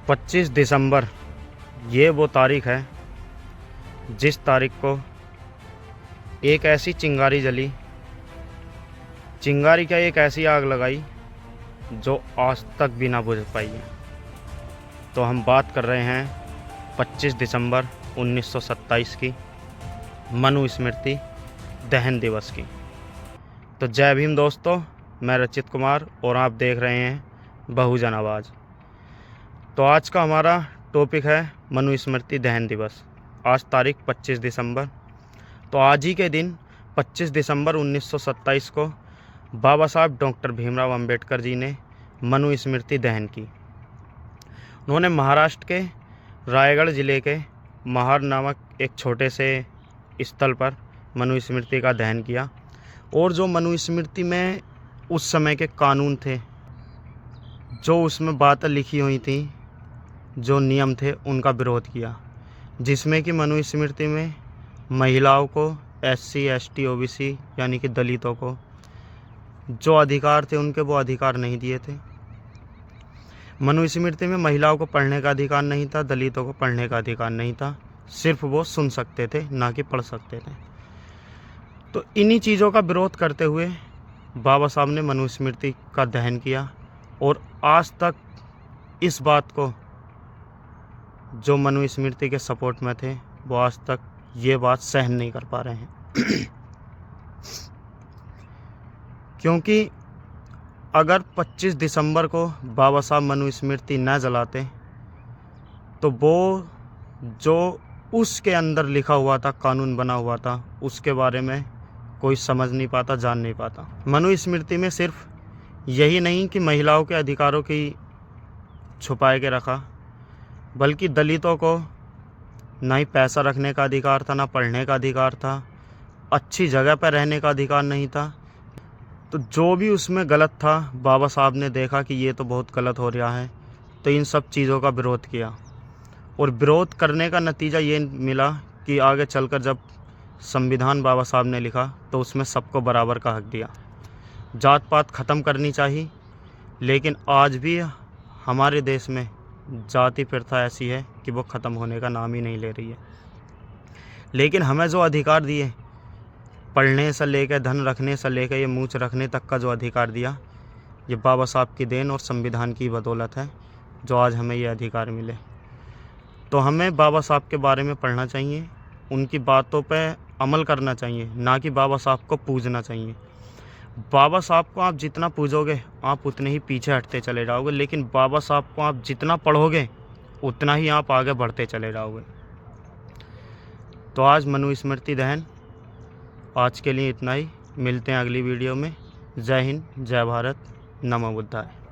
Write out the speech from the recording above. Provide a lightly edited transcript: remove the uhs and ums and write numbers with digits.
25 दिसंबर ये वो तारीख है जिस तारीख को एक ऐसी चिंगारी जली, चिंगारी का एक ऐसी आग लगाई जो आज तक भी ना बुझ पाई है। तो हम बात कर रहे हैं 25 दिसंबर 1927 की मनु स्मृति दहन दिवस की। तो जय भीम दोस्तों, मैं रचित कुमार और आप देख रहे हैं बहुजन आवाज़। तो आज का हमारा टॉपिक है मनु स्मृति दहन दिवस। आज तारीख 25 दिसंबर। तो आज ही के दिन 25 दिसंबर 1927 को बाबा साहब डॉक्टर भीमराव अंबेडकर जी ने मनु स्मृति दहन की। उन्होंने महाराष्ट्र के रायगढ़ ज़िले के महार नामक एक छोटे से स्थल पर मनु स्मृति का दहन किया। और जो मनु स्मृति में उस समय के कानून थे, जो उसमें बातें लिखी हुई थी, जो नियम थे, उनका विरोध किया। जिसमें कि मनु स्मृति में महिलाओं को, SC ST OBC यानी कि दलितों को जो अधिकार थे उनके वो अधिकार नहीं दिए थे। मनु स्मृति में महिलाओं को पढ़ने का अधिकार नहीं था, दलितों को पढ़ने का अधिकार नहीं था। सिर्फ वो सुन सकते थे, ना कि पढ़ सकते थे। तो इन्हीं चीज़ों का विरोध करते हुए बाबा साहब ने मनु स्मृति का दहन किया। और आज तक इस बात को, जो मनु स्मृति के सपोर्ट में थे, वो आज तक ये बात सहन नहीं कर पा रहे हैं। क्योंकि अगर 25 दिसंबर को बाबा साहब मनु स्मृति न जलाते तो वो जो उसके अंदर लिखा हुआ था, कानून बना हुआ था, उसके बारे में कोई समझ नहीं पाता, जान नहीं पाता। मनु स्मृति में सिर्फ यही नहीं कि महिलाओं के अधिकारों की छुपाए के रखा, बल्कि दलितों को ना ही पैसा रखने का अधिकार था, ना पढ़ने का अधिकार था, अच्छी जगह पर रहने का अधिकार नहीं था। तो जो भी उसमें गलत था, बाबा साहब ने देखा कि ये तो बहुत गलत हो रहा है, तो इन सब चीज़ों का विरोध किया। और विरोध करने का नतीजा ये मिला कि आगे चलकर जब संविधान बाबा साहब ने लिखा तो उसमें सबको बराबर का हक दिया। जात पात ख़त्म करनी चाहिए, लेकिन आज भी हमारे देश में जाति प्रथा ऐसी है कि वो ख़त्म होने का नाम ही नहीं ले रही है। लेकिन हमें जो अधिकार दिए, पढ़ने से लेकर, धन रखने से लेकर, ये मूंछ रखने तक का जो अधिकार दिया, ये बाबा साहब की देन और संविधान की बदौलत है जो आज हमें ये अधिकार मिले। तो हमें बाबा साहब के बारे में पढ़ना चाहिए, उनकी बातों पे अमल करना चाहिए, ना कि बाबा साहब को पूजना चाहिए। बाबा साहब को आप जितना पूजोगे, आप उतने ही पीछे हटते चले जाओगे, लेकिन बाबा साहब को आप जितना पढ़ोगे, उतना ही आप आगे बढ़ते चले जाओगे। तो आज मनु स्मृति दहन। आज के लिए इतना ही। मिलते हैं अगली वीडियो में। जय हिंद, जय भारत, नमो बुद्धाय।